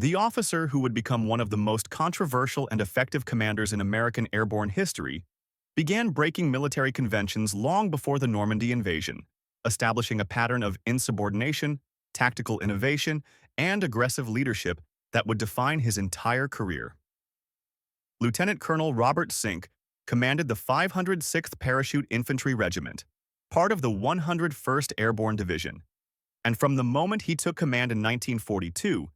The officer who would become one of the most controversial and effective commanders in American airborne history began breaking military conventions long before the Normandy invasion, establishing a pattern of insubordination, tactical innovation, and aggressive leadership that would define his entire career. Lieutenant Colonel Robert Sink commanded the 506th Parachute Infantry Regiment, part of the 101st Airborne Division, and from the moment he took command in 1942,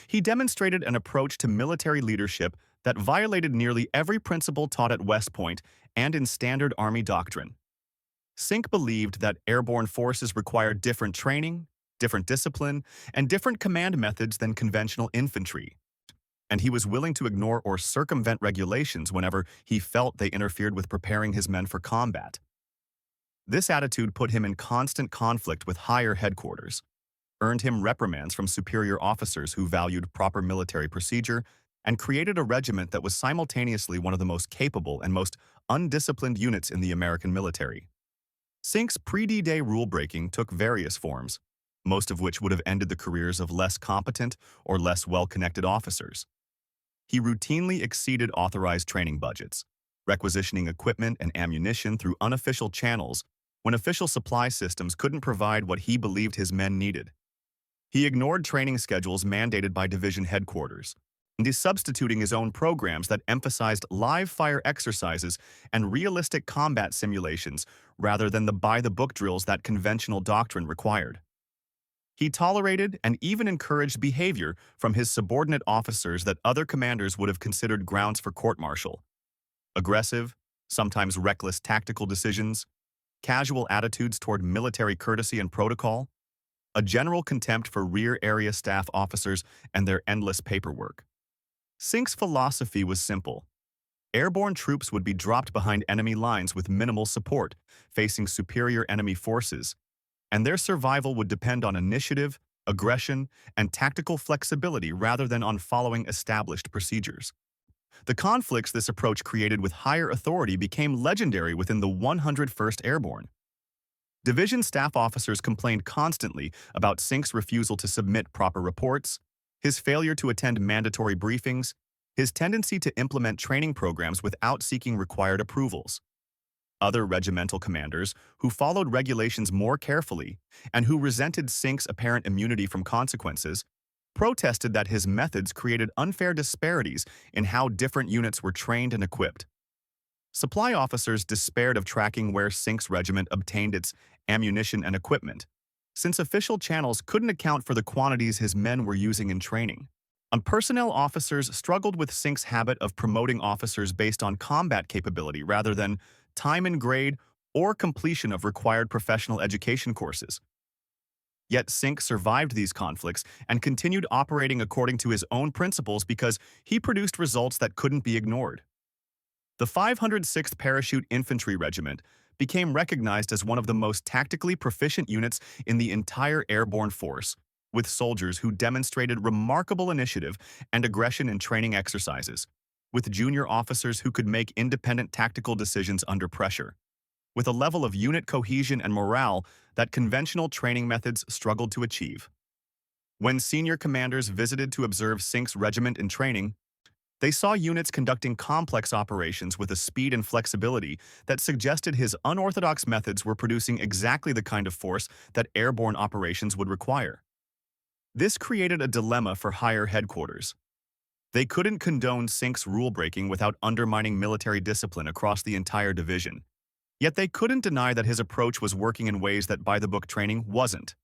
he demonstrated an approach to military leadership that violated nearly every principle taught at West Point and in standard Army doctrine. Sink believed that airborne forces required different training, different discipline, and different command methods than conventional infantry, and he was willing to ignore or circumvent regulations whenever he felt they interfered with preparing his men for combat. This attitude put him in constant conflict with higher headquarters, earned him reprimands from superior officers who valued proper military procedure, and created a regiment that was simultaneously one of the most capable and most undisciplined units in the American military. Sink's pre-D-Day rule-breaking took various forms, most of which would have ended the careers of less competent or less well-connected officers. He routinely exceeded authorized training budgets, requisitioning equipment and ammunition through unofficial channels when official supply systems couldn't provide what he believed his men needed. He ignored training schedules mandated by division headquarters, and is substituting his own programs that emphasized live-fire exercises and realistic combat simulations rather than the by-the-book drills that conventional doctrine required. He tolerated and even encouraged behavior from his subordinate officers that other commanders would have considered grounds for court-martial. Aggressive, sometimes reckless tactical decisions, casual attitudes toward military courtesy and protocol, a general contempt for rear area staff officers and their endless paperwork. Sink's philosophy was simple. Airborne troops would be dropped behind enemy lines with minimal support, facing superior enemy forces, and their survival would depend on initiative, aggression, and tactical flexibility rather than on following established procedures. The conflicts this approach created with higher authority became legendary within the 101st Airborne. Division staff officers complained constantly about Sink's refusal to submit proper reports, his failure to attend mandatory briefings, his tendency to implement training programs without seeking required approvals. Other regimental commanders, who followed regulations more carefully and who resented Sink's apparent immunity from consequences, protested that his methods created unfair disparities in how different units were trained and equipped. Supply officers despaired of tracking where Sink's regiment obtained its ammunition and equipment, since official channels couldn't account for the quantities his men were using in training. And personnel officers struggled with Sink's habit of promoting officers based on combat capability rather than time and grade or completion of required professional education courses. Yet Sink survived these conflicts and continued operating according to his own principles because he produced results that couldn't be ignored. The 506th Parachute Infantry Regiment became recognized as one of the most tactically proficient units in the entire airborne force, with soldiers who demonstrated remarkable initiative and aggression in training exercises, with junior officers who could make independent tactical decisions under pressure, with a level of unit cohesion and morale that conventional training methods struggled to achieve. When senior commanders visited to observe Sink's regiment in training, they saw units conducting complex operations with a speed and flexibility that suggested his unorthodox methods were producing exactly the kind of force that airborne operations would require. This created a dilemma for higher headquarters. They couldn't condone Sink's rule-breaking without undermining military discipline across the entire division, yet they couldn't deny that his approach was working in ways that by-the-book training wasn't.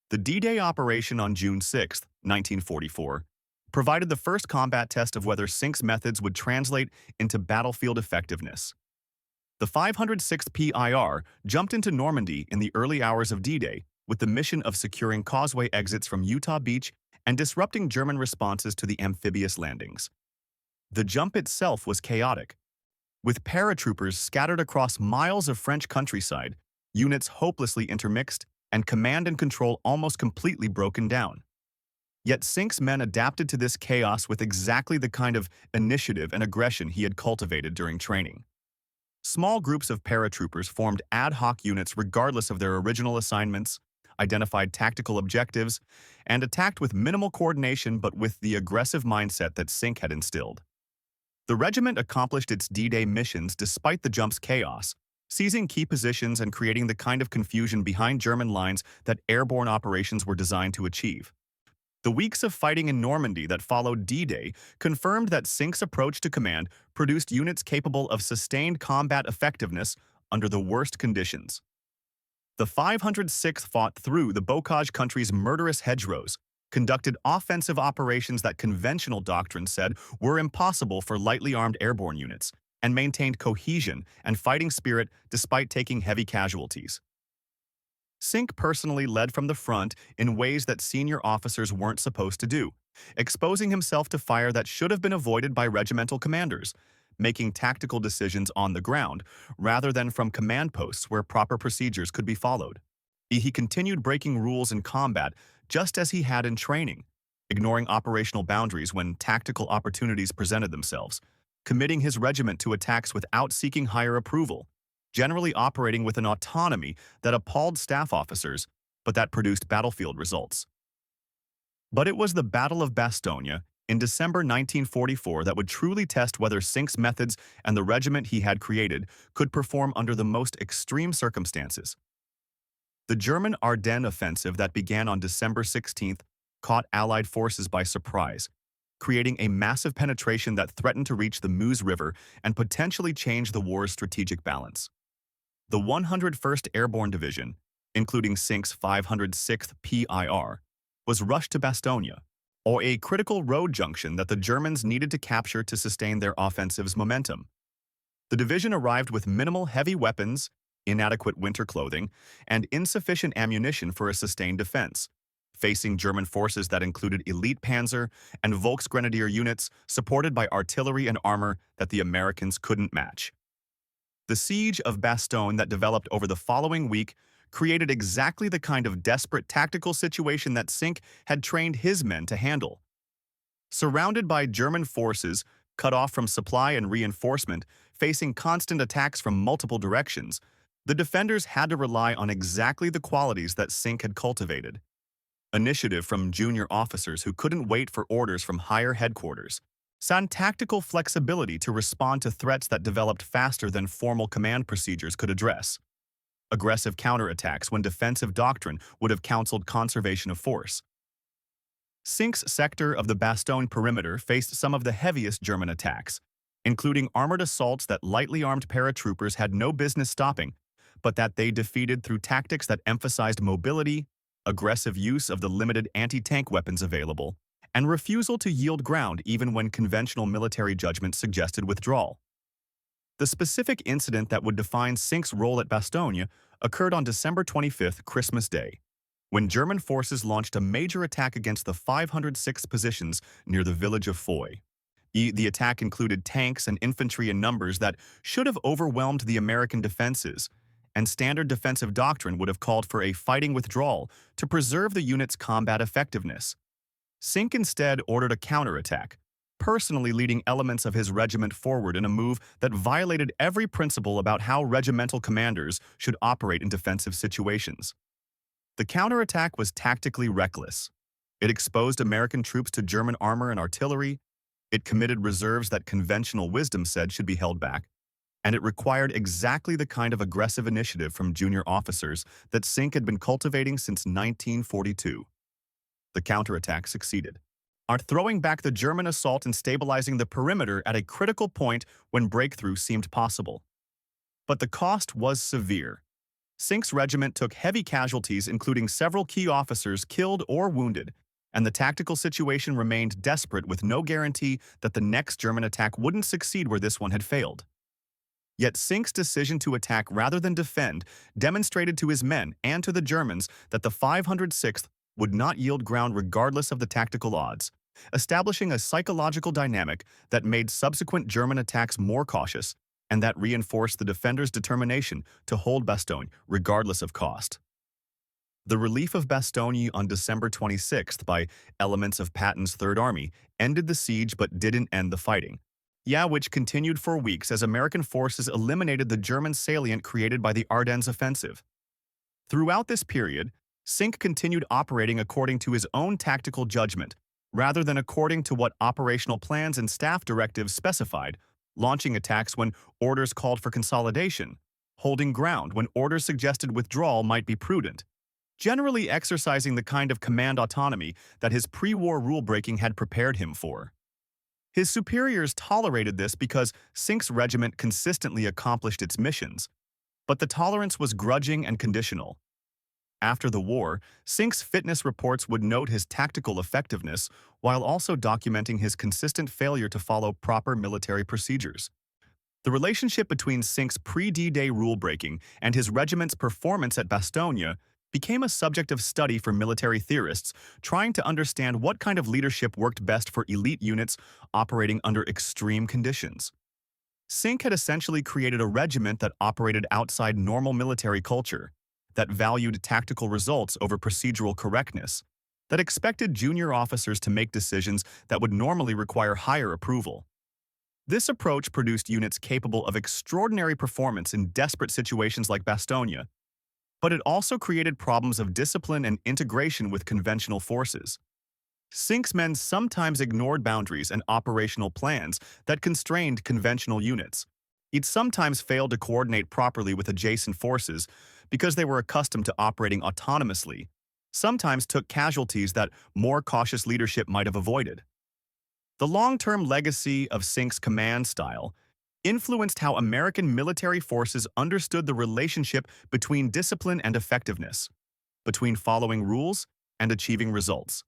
The D-Day operation on June 6, 1944, provided the first combat test of whether Sink's methods would translate into battlefield effectiveness. The 506th PIR jumped into Normandy in the early hours of D-Day with the mission of securing causeway exits from Utah Beach and disrupting German responses to the amphibious landings. The jump itself was chaotic. With paratroopers scattered across miles of French countryside, units hopelessly intermixed, and command and control almost completely broken down. Yet Sink's men adapted to this chaos with exactly the kind of initiative and aggression he had cultivated during training. Small groups of paratroopers formed ad hoc units regardless of their original assignments, identified tactical objectives, and attacked with minimal coordination but with the aggressive mindset that Sink had instilled. The regiment accomplished its D-Day missions despite the jump's chaos, seizing key positions and creating the kind of confusion behind German lines that airborne operations were designed to achieve. The weeks of fighting in Normandy that followed D-Day confirmed that Sink's approach to command produced units capable of sustained combat effectiveness under the worst conditions. The 506th fought through the Bocage country's murderous hedgerows, conducted offensive operations that conventional doctrine said were impossible for lightly armed airborne units, and maintained cohesion and fighting spirit despite taking heavy casualties. Sink personally led from the front in ways that senior officers weren't supposed to do, exposing himself to fire that should have been avoided by regimental commanders, making tactical decisions on the ground rather than from command posts where proper procedures could be followed. He continued breaking rules in combat just as he had in training, ignoring operational boundaries when tactical opportunities presented themselves, committing his regiment to attacks without seeking higher approval, generally operating with an autonomy that appalled staff officers, but that produced battlefield results. But it was the Battle of Bastogne in December 1944 that would truly test whether Sink's methods and the regiment he had created could perform under the most extreme circumstances. The German Ardennes offensive that began on December 16th caught Allied forces by surprise, creating a massive penetration that threatened to reach the Meuse River and potentially change the war's strategic balance. The 101st Airborne Division, including Sink's 506th PIR, was rushed to Bastogne, or a critical road junction that the Germans needed to capture to sustain their offensive's momentum. The division arrived with minimal heavy weapons, inadequate winter clothing, and insufficient ammunition for a sustained defense, facing German forces that included elite Panzer and Volksgrenadier units supported by artillery and armor that the Americans couldn't match. The siege of Bastogne that developed over the following week created exactly the kind of desperate tactical situation that Sink had trained his men to handle. Surrounded by German forces, cut off from supply and reinforcement, facing constant attacks from multiple directions, the defenders had to rely on exactly the qualities that Sink had cultivated. Initiative from junior officers who couldn't wait for orders from higher headquarters, and tactical flexibility to respond to threats that developed faster than formal command procedures could address. Aggressive counterattacks when defensive doctrine would have counseled conservation of force. Sink's sector of the Bastogne perimeter faced some of the heaviest German attacks, including armored assaults that lightly armed paratroopers had no business stopping, but that they defeated through tactics that emphasized mobility, aggressive use of the limited anti-tank weapons available, and refusal to yield ground even when conventional military judgment suggested withdrawal. The specific incident that would define Sink's role at Bastogne occurred on December 25th, Christmas Day, when German forces launched a major attack against the 506th positions near the village of Foy. The attack included tanks and infantry in numbers that should have overwhelmed the American defenses, and standard defensive doctrine would have called for a fighting withdrawal to preserve the unit's combat effectiveness. Sink instead ordered a counterattack, personally leading elements of his regiment forward in a move that violated every principle about how regimental commanders should operate in defensive situations. The counterattack was tactically reckless. It exposed American troops to German armor and artillery, it committed reserves that conventional wisdom said should be held back, and it required exactly the kind of aggressive initiative from junior officers that Sink had been cultivating since 1942. The counterattack succeeded, throwing back the German assault and stabilizing the perimeter at a critical point when breakthrough seemed possible. But the cost was severe. Sink's regiment took heavy casualties, including several key officers killed or wounded, and the tactical situation remained desperate with no guarantee that the next German attack wouldn't succeed where this one had failed. Yet Sink's decision to attack rather than defend demonstrated to his men and to the Germans that the 506th would not yield ground regardless of the tactical odds, establishing a psychological dynamic that made subsequent German attacks more cautious and that reinforced the defenders' determination to hold Bastogne regardless of cost. The relief of Bastogne on December 26th by elements of Patton's Third Army ended the siege but didn't end the fighting, which continued for weeks as American forces eliminated the German salient created by the Ardennes offensive. Throughout this period, Cinque continued operating according to his own tactical judgment, rather than according to what operational plans and staff directives specified, launching attacks when orders called for consolidation, holding ground when orders suggested withdrawal might be prudent, generally exercising the kind of command autonomy that his pre-war rule-breaking had prepared him for. His superiors tolerated this because Cinque's regiment consistently accomplished its missions, but the tolerance was grudging and conditional. After the war, Cinque's fitness reports would note his tactical effectiveness while also documenting his consistent failure to follow proper military procedures. The relationship between Cinque's pre-D-Day rule-breaking and his regiment's performance at Bastogne became a subject of study for military theorists trying to understand what kind of leadership worked best for elite units operating under extreme conditions. Cinque had essentially created a regiment that operated outside normal military culture, that valued tactical results over procedural correctness, that expected junior officers to make decisions that would normally require higher approval. This approach produced units capable of extraordinary performance in desperate situations like Bastogne, but it also created problems of discipline and integration with conventional forces. Cinque's men sometimes ignored boundaries and operational plans that constrained conventional units. It sometimes failed to coordinate properly with adjacent forces because they were accustomed to operating autonomously, sometimes took casualties that more cautious leadership might have avoided. The long-term legacy of Cinque's command style influenced how American military forces understood the relationship between discipline and effectiveness, between following rules and achieving results.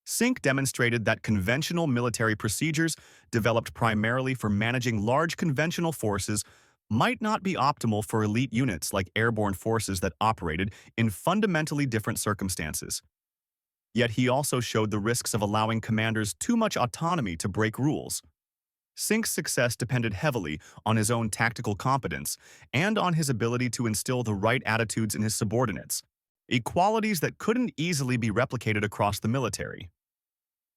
Cinque demonstrated that conventional military procedures developed primarily for managing large conventional forces might not be optimal for elite units like airborne forces that operated in fundamentally different circumstances. Yet he also showed the risks of allowing commanders too much autonomy to break rules. Cinque's success depended heavily on his own tactical competence and on his ability to instill the right attitudes in his subordinates, qualities that couldn't easily be replicated across the military.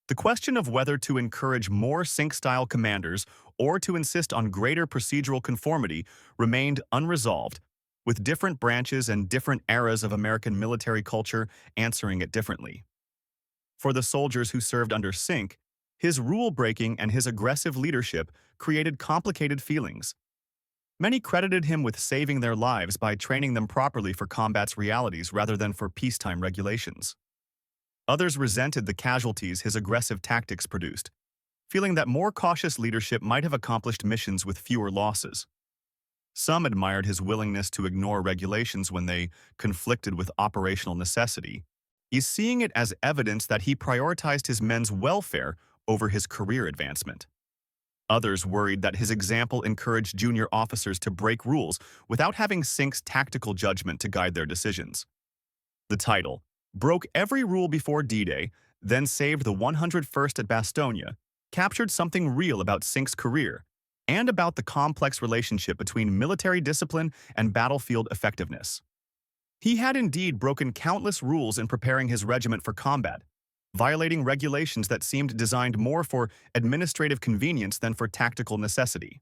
The question of whether to encourage more Cinque-style commanders or to insist on greater procedural conformity remained unresolved, with different branches and different eras of American military culture answering it differently. For the soldiers who served under Cinque, his rule-breaking and his aggressive leadership created complicated feelings. Many credited him with saving their lives by training them properly for combat's realities rather than for peacetime regulations. Others resented the casualties his aggressive tactics produced, feeling that more cautious leadership might have accomplished missions with fewer losses. Some admired his willingness to ignore regulations when they conflicted with operational necessity, seeing it as evidence that he prioritized his men's welfare over his career advancement. Others worried that his example encouraged junior officers to break rules without having Cinque's tactical judgment to guide their decisions. The title, "Broke Every Rule Before D-Day, Then Saved the 101st at Bastogne," captured something real about Cinque's career and about the complex relationship between military discipline and battlefield effectiveness. He had indeed broken countless rules in preparing his regiment for combat, violating regulations that seemed designed more for administrative convenience than for tactical necessity.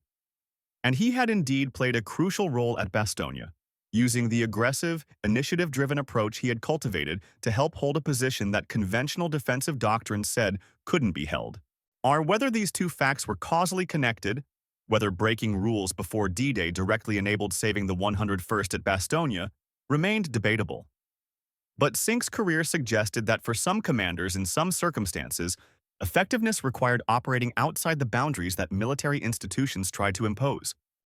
And he had indeed played a crucial role at Bastogne, using the aggressive, initiative-driven approach he had cultivated to help hold a position that conventional defensive doctrine said couldn't be held. Whether these two facts were causally connected, whether breaking rules before D-Day directly enabled saving the 101st at Bastogne, remained debatable. But Cinque's career suggested that for some commanders in some circumstances, effectiveness required operating outside the boundaries that military institutions tried to impose.